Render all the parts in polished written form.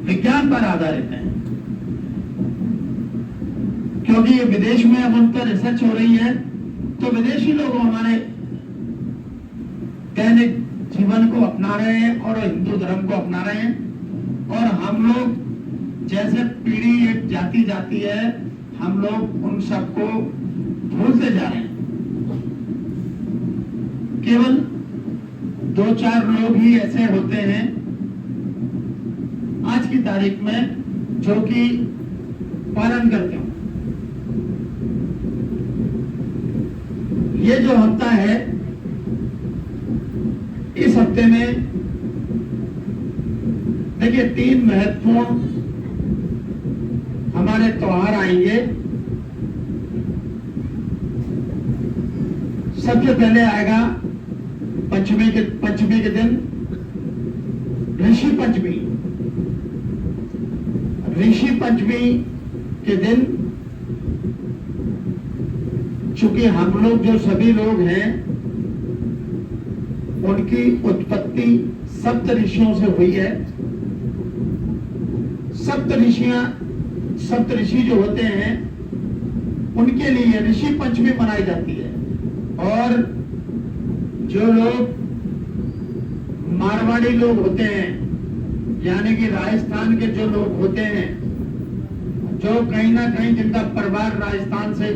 विज्ञान पर आधारित हैं, क्योंकि ये विदेश में अब उन पर रिसर्च हो रही है, तो विदेशी लोग हमारे दैनिक जीवन को अपना रहे हैं और हिंदू धर्म को अपना रहे हैं। और हम लोग जैसे पीढ़ी एक जाती जाती है, हम लोग उन सबको भूलते जा रहे हैं। केवल 2-4 लोग ही ऐसे होते हैं आज की तारीख में जो कि पालन करते हो। ये जो हफ्ता है, इस हफ्ते में देखिए 3 महत्वपूर्ण हमारे त्योहार आएंगे। सबसे पहले आएगा पंचमी के दिन ऋषि पंचमी। ऋषि पंचमी के दिन चूंकि हम लोग जो सभी लोग हैं उनकी उत्पत्ति सप्त ऋषियों से हुई है। सप्त ऋषि जो होते हैं उनके लिए ऋषि पंचमी मनाई जाती है। और जो लोग मारवाड़ी लोग होते हैं, यानी कि राजस्थान के जो लोग होते हैं, जो कहीं ना कहीं जिनका परिवार राजस्थान से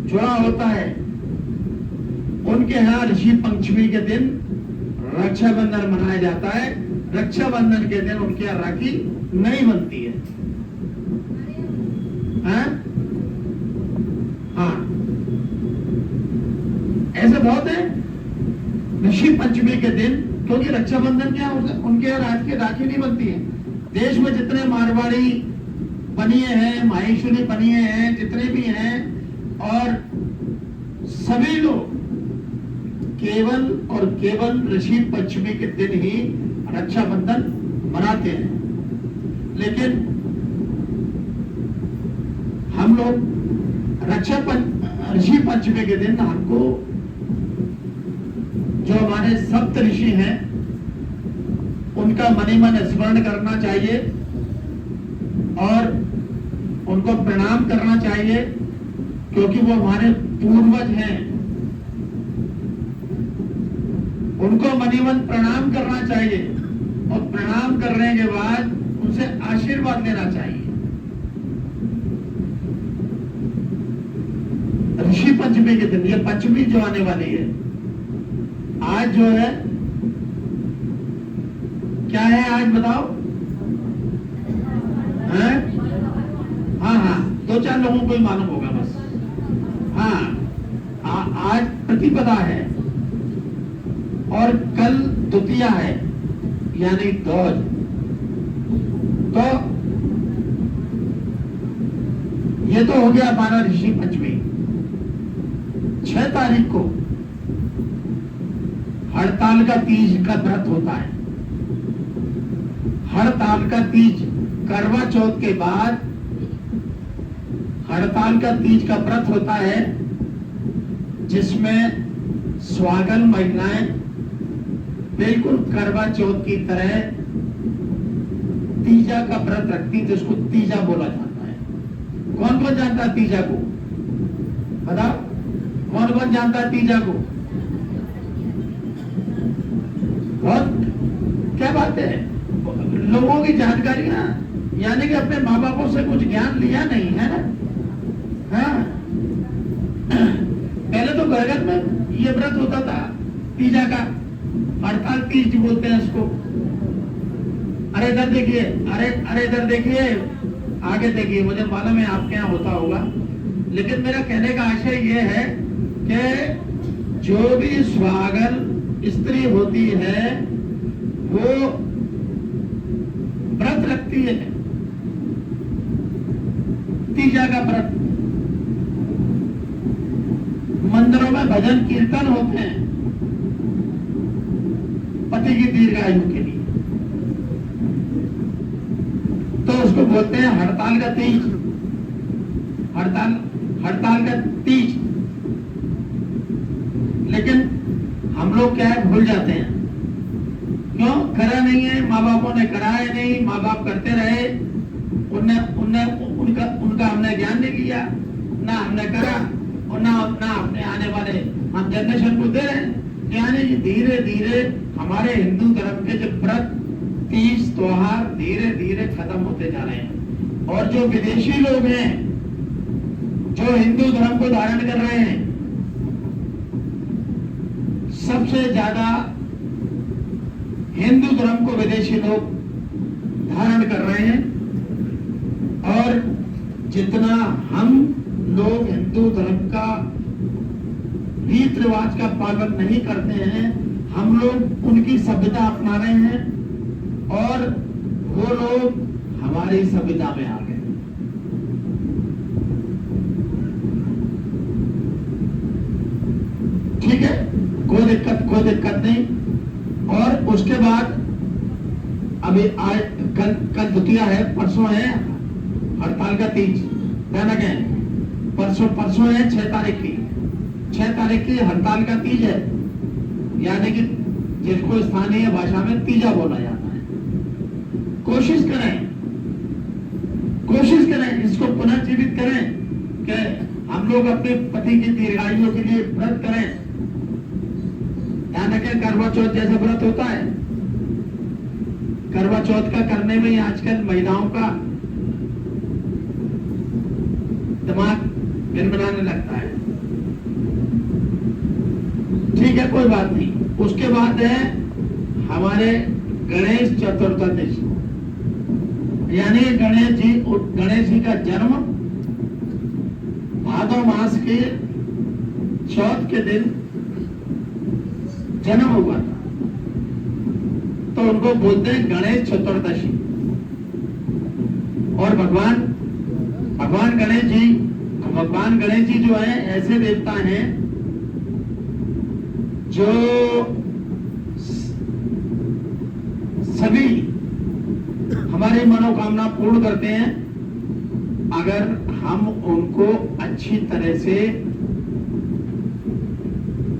जुड़ा होता है, उनके यहाँ ऋषि पंचमी के दिन रक्षाबंधन मनाया जाता है। रक्षाबंधन के दिन उनके यहाँ राखी नहीं बनती है। हाँ, ऐसे बहुत है ऋषि पंचमी के दिन, क्योंकि रक्षाबंधन क्या उनके यहाँ राखी नहीं बनती है। देश में जितने मारवाड़ी बनिए हैं, माहेश्वरी बनिए हैं, जितने भी हैं, और सभी लोग केवल और केवल ऋषि पंचमी के दिन ही रक्षाबंधन मनाते हैं। लेकिन हम लोग ऋषि पंचमी के दिन हमको जो हमारे सप्त ऋषि हैं उनका मनी मन स्मरण करना चाहिए और उनको प्रणाम करना चाहिए, क्योंकि वो हमारे पूर्वज हैं। उनको मनी मन प्रणाम करना चाहिए और प्रणाम करने के बाद उनसे आशीर्वाद लेना चाहिए। ऋषि पंचमी के दिन, ये पंचमी जो आने वाली है, आज जो है क्या है, आज बताओ? हैं? हाँ, 2-4 लोगों को ही मालूम होगा बस। हाँ, आज प्रतिपदा है और कल द्वितीया है, यानी ध्वज। तो ये तो हो गया हमारा ऋषि पंचमी। 6 तारीख को हड़ताल का तीज का व्रत होता है। हड़ताल का तीज, करवा चौथ के बाद हड़ताल का तीज का व्रत होता है, जिसमें स्वागल महिलाएं बिल्कुल करवा चौथ की तरह तीजा का व्रत रखती, जिसको तीजा बोला जाता है। कौन कौन जानता है तीजा को? बताओ, कौन कौन जानता है तीजा को? बहुत क्या बात है, लोगों की जानकारियां, यानी कि अपने माँ बापों से कुछ ज्ञान लिया नहीं है ना। हाँ, पहले तो घर में ये व्रत होता था तीजा का, हड़ताल तीज बोलते हैं इसको। अरे इधर देखिए, अरे इधर देखिए, आगे देखिए, मुझे मालूम है आपके यहाँ होता होगा, लेकिन मेरा कहने का आशय ये है कि जो भी स्वागल स्त्री होती है वो व्रत रखती है, तीजा का व्रत। मंदिरों में भजन कीर्तन होते हैं पति की दीर्घायु के लिए, तो उसको बोलते हैं हड़ताल का तीज। हड़ताल का तीज। लेकिन हम लोग क्या है, भूल जाते हैं क्यों करा नहीं है? माँ बापों ने कराया नहीं, माँ बाप करते रहे, उनने उनने उनका उनका हमने ज्ञान नहीं लिया, ना हमने करा और ना अपने आने वाले हम जनरेशन को दे रहे हैं। यानी कि धीरे धीरे हमारे हिंदू धर्म के जो व्रत, तीज, त्योहार धीरे धीरे खत्म होते जा रहे हैं। और जो विदेशी लोग हैं जो हिंदू धर्म को धारण कर रहे हैं, सबसे ज्यादा हिंदू धर्म को विदेशी लोग धारण कर रहे हैं। और जितना हम लोग हिंदू धर्म का रीत रिवाज का पालन नहीं करते हैं, हम लोग उनकी सभ्यता अपना रहे हैं और वो लोग हमारी सभ्यता में आ गए। ठीक है, कोई दिक्कत नहीं। और उसके बाद अभी आज कल द्वितीया है, परसों है हड़ताल का तीज, भयानक है। परसों है 6 तारीख की, 6 तारीख की हड़ताल का तीज है, यानी कि जिसको स्थानीय भाषा में तीजा बोला जाता है। कोशिश करें इसको पुनर्जीवित करें कि हम लोग अपने पति की दीर्घायु के लिए व्रत करें। ध्यान रखें, करवा चौथ जैसा व्रत होता है, करवा चौथ का करने में ही आजकल महिलाओं का दिमाग गिनगिनाने लगता है। ठीक है, कोई बात नहीं। उसके बाद है हमारे गणेश चतुर्थी, यानी गणेश जी का जन्म भादो मास के चौथ के दिन जन्म हुआ था, तो उनको बोलते हैं गणेश चतुर्दशी। और भगवान गणेश जी जो है ऐसे देवता हैं जो सभी हमारी मनोकामना पूर्ण करते हैं, अगर हम उनको अच्छी तरह से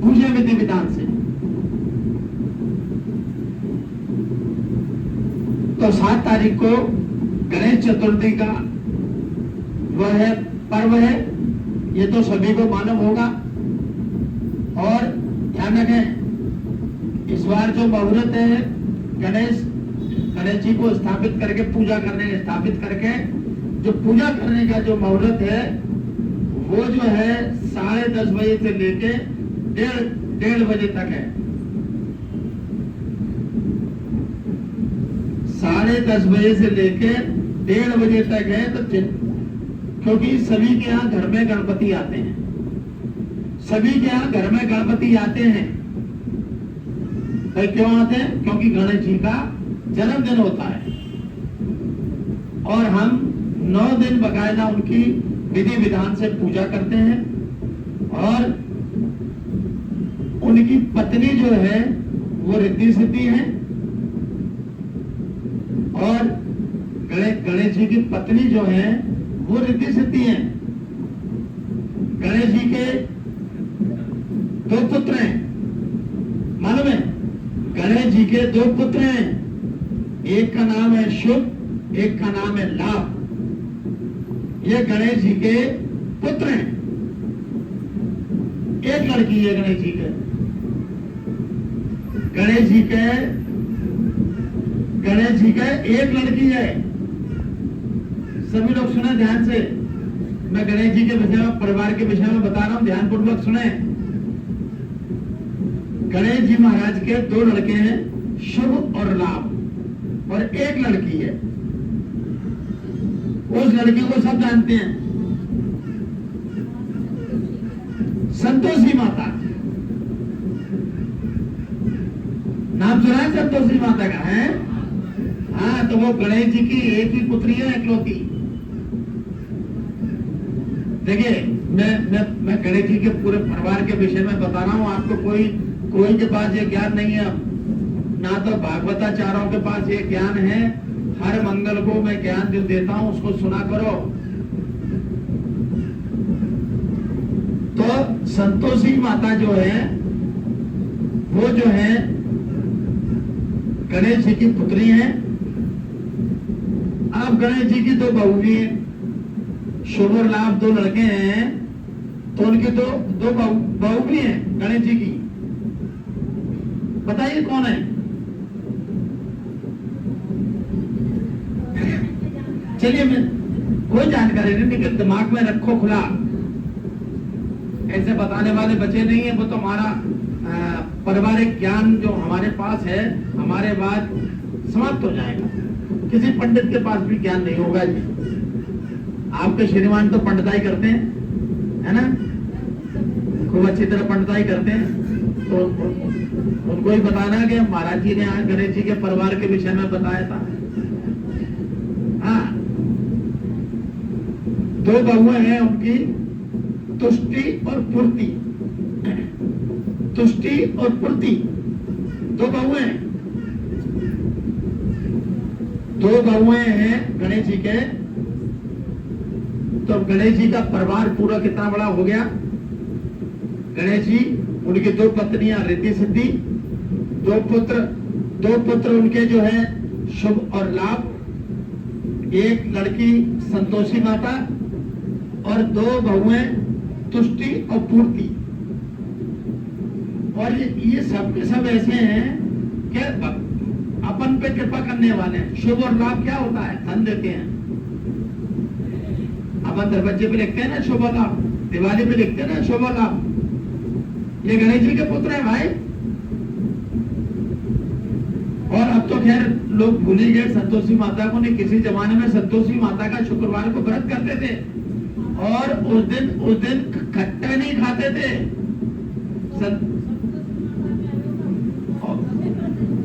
पूजा विधि विधान से। तो 7 तारीख को गणेश चतुर्थी का वह पर्व है, ये तो सभी को मालूम होगा। और ध्यान रखें, इस बार जो मुहूर्त है गणेश जी को स्थापित करके स्थापित करके जो पूजा करने का जो मुहूर्त है वो जो है 10:30 बजे से लेके 1:30 बजे तक है। 10:30 बजे से लेके 1:30 बजे तक है। तो क्योंकि सभी के यहाँ घर में गणपति आते हैं, भाई क्यों आते हैं? क्योंकि गणेश जी का जन्मदिन होता है और हम 9 दिन बकायदा उनकी विधि विधान से पूजा करते हैं। और उनकी पत्नी जो है वो रिद्धि सिद्धि है, और गणेश जी की पत्नी जो है वो रिद्धि सिद्धि है। गणेश जी के 2 पुत्र हैं, मालूम है? गणेश जी के 2 पुत्र हैं, एक का नाम है शुभ, एक का नाम है लाभ। ये गणेश जी के पुत्र हैं। एक लड़की है गणेश जी के एक लड़की है। सभी लोग सुने ध्यान से, मैं गणेश जी के विषय में, परिवार के विषय में बता रहा हूं, ध्यानपूर्वक सुने। गणेश जी महाराज के 2 लड़के हैं, शुभ और लाभ, और एक लड़की है। उस लड़की को सब जानते हैं, संतोषी माता। नाम सुना है संतोषी माता का? है हाँ, तो वो गणेश जी की एक ही पुत्री है, इकलौती। देखिए, मैं गणेश जी के पूरे परिवार के विषय में बता रहा हूं आपको। कोई के पास ये ज्ञान नहीं है, ना तो भागवताचार्यों के पास ये ज्ञान है। हर मंगल को मैं ज्ञान जो देता हूं उसको सुना करो। तो संतोषी माता जो है वो जो है गणेश जी की पुत्री हैं। अब गणेश जी की दो बहू भी हैं, शुभ और लाभ दो लड़के हैं, तो उनकी दो बहू भी हैं गणेश जी की। बताइए कौन है? चलिए, मैं कोई जानकारी नहीं, लेकिन दिमाग में रखो खुला। ऐसे बताने वाले बचे नहीं है, वो तो हमारा पारिवारिक ज्ञान जो हमारे पास है, हमारे बाद समाप्त हो जाएगा। किसी पंडित के पास भी ज्ञान नहीं होगा जी। आपके श्रीमान तो पंडिताई करते हैं, है ना, खूब अच्छी तरह पंडिताई करते हैं, तो उनको ही बताना कि महाराज जी ने आज गणेश जी के परिवार के विषय में बताया था। हाँ, दो बहुएं हैं उनकी, तुष्टि और पूर्ति। तुष्टि और पूर्ति, दो बहुएं हैं। दो बहुएं हैं गणेश जी के। तो गणेश जी का परिवार पूरा कितना बड़ा हो गया? गणेश जी, उनकी दो पत्नियां रिद्धि सिद्धि, दो पुत्र उनके जो है शुभ और लाभ, एक लड़की संतोषी माता और दो बहुएं तुष्टि और पूर्ति। और ये सब के सब ऐसे हैं कि अपन पे कृपा करने वाले हैं। शुभ और लाभ क्या होता है? धन देते हैं। अपन दरवाजे पे लिखते हैं ना शुभ लाभ, दिवाली पे लिखते हैं ना शुभ लाभ। ये गणेश जी के पुत्र है भाई। और अब तो खैर लोग भूल ही गए संतोषी माता को। नहीं, किसी जमाने में संतोषी माता का शुक्रवार को व्रत करते थे और उस दिन खट्टा नहीं खाते थे।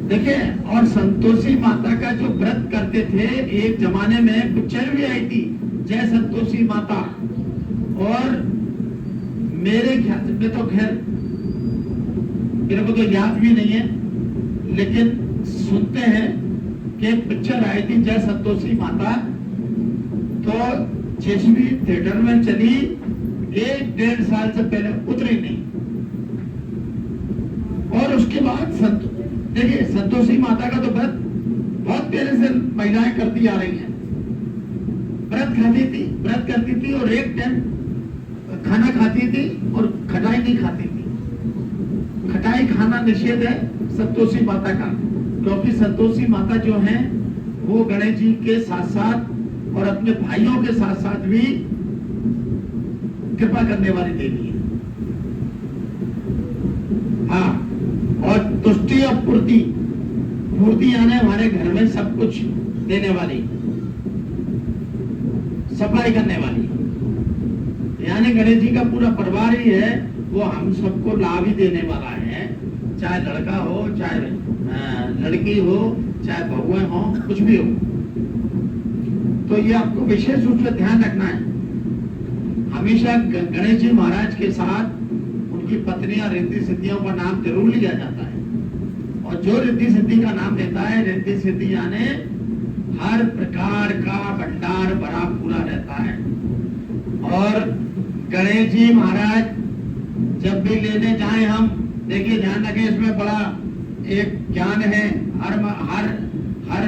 देखिए, और संतोषी माता का जो व्रत करते थे, एक जमाने में पिक्चर भी आई थी जय संतोषी माता। और मेरे ख्याल में तो खैर मेरे को तो याद भी नहीं है, लेकिन सुनते हैं कि पिक्चर आई थी जय संतोषी माता, तो चेशवी थिएटर में चली, 1-1.5 साल से पहले उतरी नहीं। और उसके बाद देखिए, संतोषी माता का तो व्रत बहुत पहले से महिलाएं करती आ रही हैं। व्रत करती थी और एक टाइम खाना खाती थी और खटाई नहीं खाती थी। खटाई खाना निषेध है संतोषी माता का, क्योंकि संतोषी माता जो है वो गणेश जी के साथ साथ और अपने भाइयों के साथ साथ भी कृपा करने वाली देवी है। हाँ, और तुष्टि और पूर्ति, पूर्ति यानी हमारे घर में सब कुछ देने वाली, सप्लाई करने वाली, यानी गणेश जी का पूरा परिवार ही है वो हम सबको लाभ ही देने वाला है। चाहे लड़का हो, चाहे लड़की हो, चाहे बहुएं हो, कुछ भी हो। तो ये आपको विशेष रूप से ध्यान रखना है। हमेशा गणेश जी महाराज के साथ उनकी पत्नियां रिद्धि सिद्धियों का नाम जरूर लिया जाता है। और जो रिद्धि सिद्धि का नाम लेता है, रिद्धि सिद्धि यानी हर प्रकार का भंडार भरा पूरा रहता है। और गणेश जी महाराज जब भी लेने जाएं हम, देखिए ध्यान रखें, इसमें बड़ा एक ज्ञान है। हर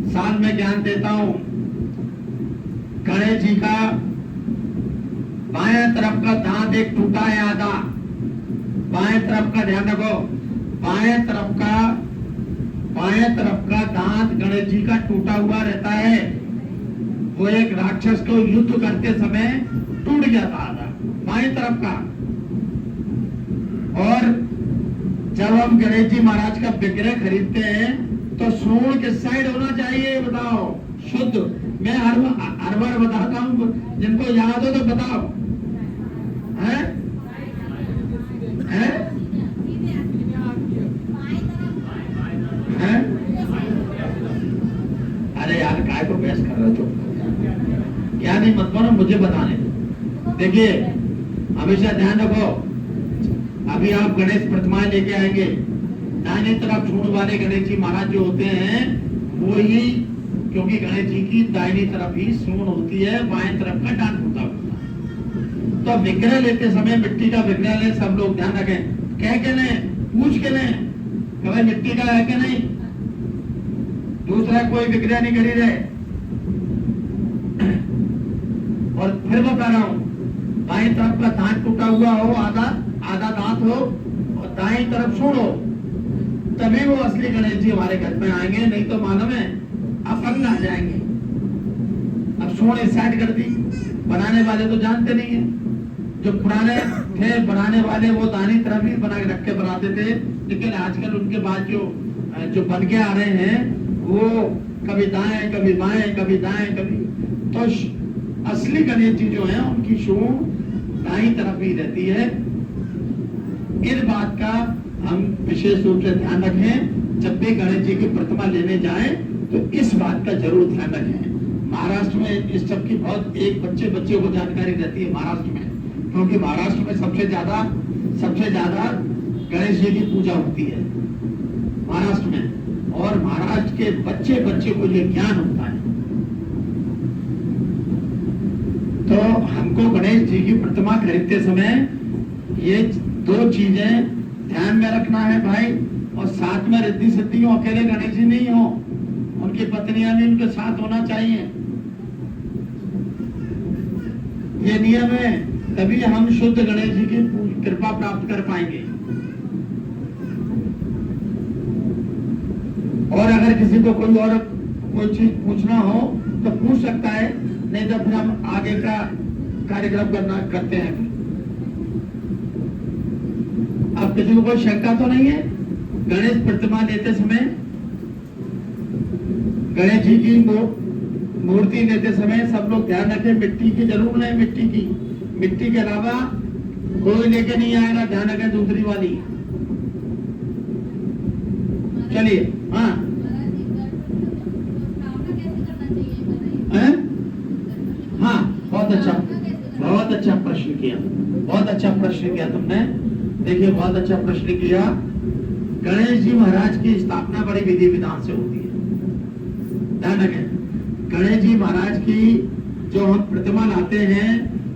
साल में ज्ञान देता हूं। गणेश जी का बाएं तरफ का दांत एक टूटा है आधा। बाएं तरफ का ध्यान रखो, बाएं तरफ का दांत गणेश जी का टूटा हुआ रहता है। वो एक राक्षस को युद्ध करते समय टूट गया था आधा, बाएं तरफ का। और जब हम गणेश जी महाराज का विग्रह खरीदते हैं तो सूंड किस साइड होना चाहिए बताओ? शुद्ध। मैं हर बार बताता हूँ, जिनको याद हो तो बताओ। है? है? है? अरे यार, काय को बहस कर रहे हो? क्या नहीं मत करो, मुझे बताने। देखिए, हमेशा ध्यान रखो, अभी आप गणेश प्रतिमाएं लेके आएंगे, दाहिने तरफ सूंड वाले गणेश जी महाराज जो होते हैं वो ही, क्योंकि गणेश जी की दाहिनी तरफ ही सूंड होती है, बाएं तरफ का दांत टूटा होता है। तो विग्रह लेते समय मिट्टी का विग्रह ले, सब लोग ध्यान रखें। कह के लें, पूछ के लें, भाई मिट्टी का है कि नहीं, दूसरा कोई विक्रिया नहीं करी रहे। और फिर मैं कह रहा हूं, बाएं तरफ का दांत टूटा हुआ हो, आधा आधा दांत हो, और दाएं तरफ सूंड हो, तभी वो असली गणेश जी हमारे घर में आएंगे, नहीं तो मालूम है अपंग आ जाएंगे। अब सूंड इस साइड कर दी, बनाने वाले तो जानते नहीं है, जो पुराने थे बनाने वाले वो दानी तरफ ही बना के रख के बनाते थे, लेकिन आजकल उनके बाद जो बन के आ रहे हैं वो कभी दाएं कभी बाएं कभी दाएं कभी, तो असली गणेश जी जो है उनकी सूंड दाईं तरफ ही रहती है। इस बात का हम विशेष रूप से ध्यान रखें, जब भी गणेश जी की प्रतिमा लेने जाएं तो इस बात का जरूर ध्यान रखें। महाराष्ट्र में इस सब की बहुत एक बच्चे को जानकारी रहती है महाराष्ट्र में, क्योंकि महाराष्ट्र में सबसे ज्यादा गणेश जी की पूजा होती है महाराष्ट्र में, और महाराष्ट्र के बच्चे को ये ज्ञान होता है। तो हमको गणेश जी की प्रतिमा खरीदते समय ये दो चीजें ध्यान में रखना है भाई, और साथ में रिद्धि सिद्धि हो, अकेले गणेश जी नहीं हो, उनकी पत्नियां भी उनके साथ होना चाहिए। ये नियम है, तभी हम शुद्ध गणेश जी की कृपा प्राप्त कर पाएंगे। और अगर किसी को कोई चीज पूछना हो तो पूछ सकता है, नहीं तो फिर हम आगे का कार्यक्रम करते हैं। अब किसी को कोई शंका तो नहीं है? गणेश प्रतिमा लेते समय, गणेश जी की मूर्ति लेते समय सब लोग ध्यान रखें, मिट्टी की जरूर लें, मिट्टी के अलावा कोई लेके नहीं आएगा, ध्यान रखें दूसरी वाली। चलिए, हाँ हाँ, बहुत अच्छा प्रश्न किया तुमने। देखिए, बहुत अच्छा प्रश्न किया। गणेश जी महाराज की स्थापना बड़ी विधि विधान से होती है, ध्यान रखें। गणेश जी महाराज की जो हम प्रतिमा लाते हैं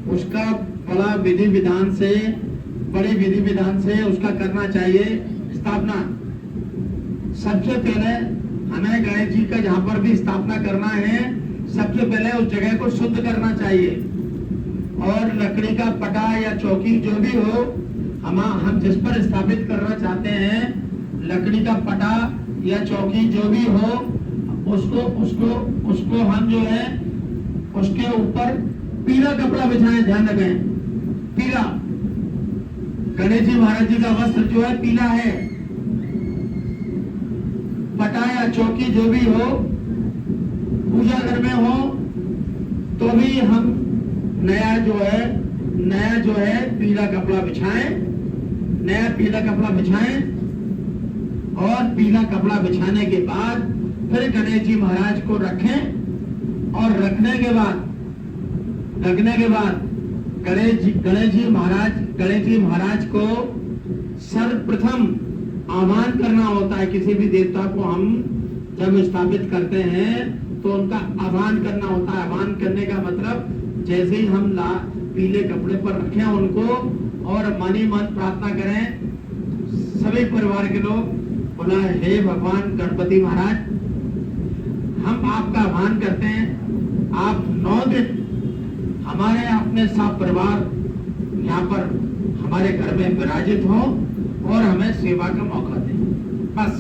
उसका बड़ा बड़ी विधि विधान से उसका करना चाहिए स्थापना। सबसे पहले हमें गणेश जी का जहां पर भी स्थापना करना है, सबसे पहले उस जगह को शुद्ध करना चाहिए, और लकड़ी का पटा या चौकी जो भी हो, हम जिस पर स्थापित करना चाहते हैं, लकड़ी का पटा या चौकी जो भी हो, उसको हम जो है उसके ऊपर पीला कपड़ा बिछाएं। ध्यान रखें, पीला। गणेश जी महाराज जी का वस्त्र जो है पीला है। पटा या चौकी जो भी हो, पूजा घर में हो, तो भी हम नया जो है पीला कपड़ा बिछाएं। नया पीला कपड़ा बिछाएं, और पीला कपड़ा बिछाने के बाद फिर गणेश जी महाराज को रखें, और रखने के बाद गणेश जी महाराज को सर्वप्रथम आह्वान करना होता है। किसी भी देवता को हम जब स्थापित करते हैं तो उनका आह्वान करना होता है। आह्वान करने का मतलब, जैसे ही हम पीले कपड़े पर रखें उनको, और मन ही मन प्रार्थना करें, सभी परिवार के लोग, बोला, हे भगवान गणपति महाराज, हम आपका आह्वान करते हैं, आप 9 दिन हमारे अपने सब परिवार यहाँ पर हमारे घर में विराजित हो और हमें सेवा का मौका दें। बस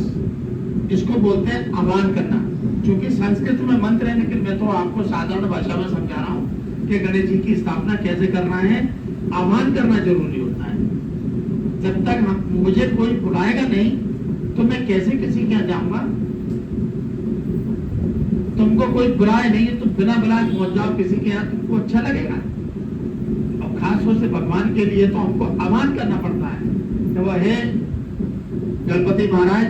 इसको बोलते हैं आह्वान करना। क्योंकि संस्कृत में मंत्र है, लेकिन मैं तो आपको साधारण भाषा में समझा रहा हूँ कि गणेश जी की स्थापना कैसे करना है। आह्वान करना जरूरी होता है। जब तक मुझे कोई बुलाएगा नहीं तो मैं कैसे किसी के यहाँ जाऊंगा? तुमको कोई बुलाए नहीं तो बिना बुलाए पहुंच जाओ किसी के यहाँ, तुमको अच्छा लगेगा? और खास तौर से भगवान के लिए तो हमको आह्वान करना पड़ता है कि वह है गणपति महाराज,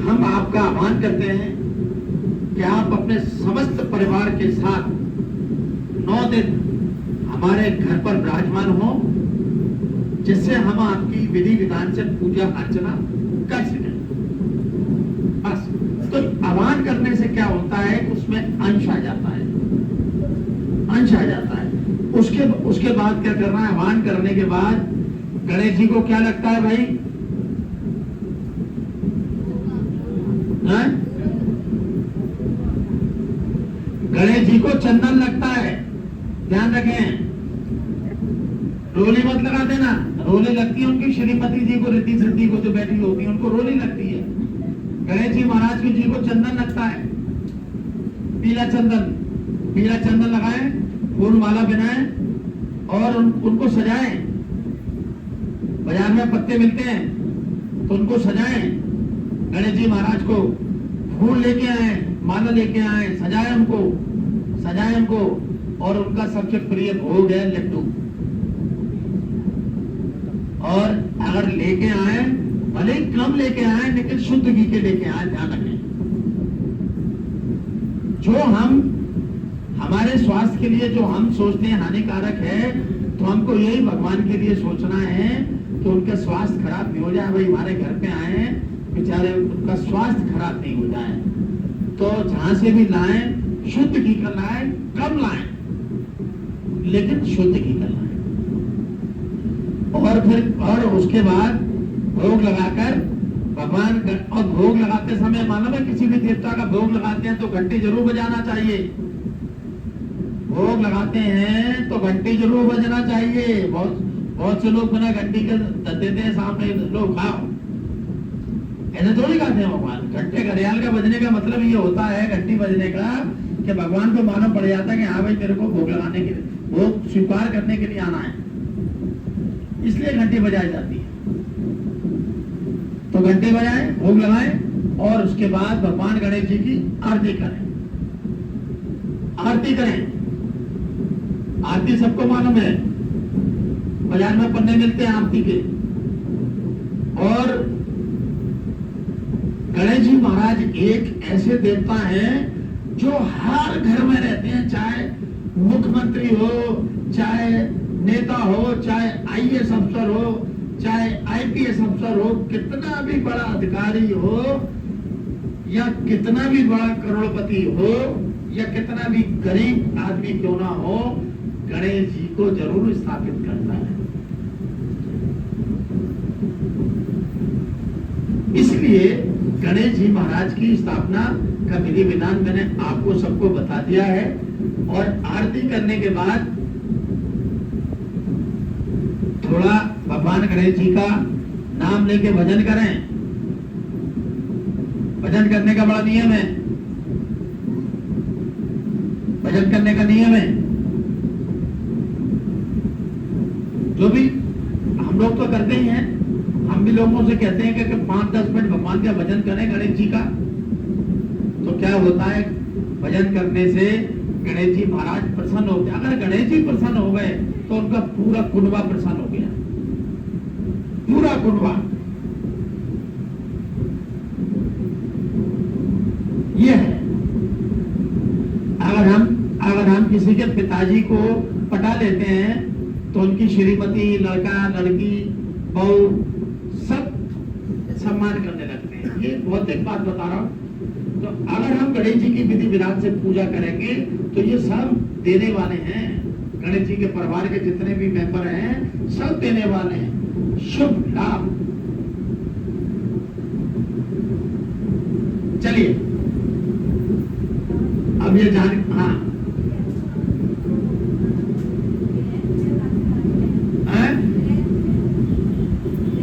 हम आपका आह्वान करते हैं कि आप अपने समस्त परिवार के साथ 9 दिन हमारे घर पर विराजमान हो, जिससे हम आपकी विधि विधान से पूजा अर्चना कर सकें। बस। तो आह्वान करने से क्या होता है, उसमें अंश आ जाता है। उसके बाद क्या करना है? आह्वान करने के बाद गणेश जी को क्या लगता है भाई? सुना है? गणेश जी को चंदन लगता है, ध्यान रखें, रोली मत लगा देना। रोली लगती है उनकी श्रीमती जी को, रिद्धि सिद्धि को जो बैठी होती है उनको रोली लगती है। गणेश जी महाराज जी को चंदन लगता है, पीला चंदन। पीला चंदन लगाएं, फूल माला बनाएं और उनको सजाएं। बाजार में पत्ते मिलते हैं तो उनको सजाएं। गणेश जी महाराज को फूल लेके आए, माला लेके आए, सजाएं उनको। और उनका सबसे प्रिय भोग है लड्डू। और अगर लेके आए, भले ही कम लेके आए लेकिन शुद्ध घी के लेके आए, ध्यान रखें। जो हम हमारे स्वास्थ्य के लिए जो हम सोचते हैं हानिकारक है, तो हमको यही भगवान के लिए सोचना है कि उनका स्वास्थ्य खराब नहीं हो जाए। भाई हमारे घर पे आए बेचारे, उनका स्वास्थ्य खराब नहीं हो जाए। तो जहां से भी लाएं शुद्ध घी का लाएं, कम लाएं लेकिन शुद्ध घी का लाएं। और उसके बाद भोग लगाकर भगवान, और भोग लगाते समय मालूम है किसी भी देवता का भोग लगाते हैं तो घंटी जरूर बजाना चाहिए। भोग लगाते हैं तो घंटी जरूर बजना चाहिए। बहुत से लोग बिना घंटी के देते हैं सामने, लोग खाओ, ऐसे थोड़ी खाते हैं भगवान। घंटे घड़ियाल का बजने का मतलब ये होता है, घंटी बजने का, कि भगवान को मालूम पड़ जाता है कि हाँ भाई मेरे को भोग लगाने के लिए, भोग स्वीकार करने के लिए आना है, इसलिए घंटी बजाई जाती है। तो घंटे बजाएं, भोग लगाएं और उसके बाद भगवान गणेश जी की आरती करें। आरती करें, आरती सबको मालूम है, बाजार में पन्ने मिलते हैं आरती के। और गणेश जी महाराज एक ऐसे देवता हैं जो हर घर में रहते हैं, चाहे मुख्यमंत्री हो, चाहे नेता हो, चाहे आईएएस अफसर हो, चाहे आईपीएस अफसर हो, कितना भी बड़ा अधिकारी हो या कितना भी बड़ा करोड़पति हो या कितना भी गरीब आदमी क्यों ना हो, गणेश जी को जरूर स्थापित करता है। इसलिए गणेश जी महाराज की स्थापना का विधि विधान मैंने आपको सबको बता दिया है। और आरती करने के बाद थोड़ा भगवान गणेश जी का नाम लेके भजन करें। भजन करने का बड़ा नियम है, भजन करने का नियम है। जो भी हम लोग तो करते ही हैं, हम भी लोगों से कहते हैं कि 5-10 मिनट भगवान का भजन करें गणेश जी का। तो क्या होता है, भजन करने से गणेश जी महाराज प्रसन्न होते हैं। अगर गणेश जी प्रसन्न हो गए तो उनका पूरा कुनबा प्रसन्न हो गया, पूरा कुनबा। ये है, अगर हम किसी के पिताजी को पटा लेते हैं तो उनकी श्रीमती, लड़का, लड़की, बहू सब सम्मान करने लगते हैं। ये बहुत एक बात बता रहा हूं। तो अगर हम गणेश जी की विधि विधान से पूजा करेंगे तो ये सब देने वाले हैं। गणेश जी के परिवार के जितने भी मेंबर हैं सब देने वाले हैं शुभ लाभ। चलिए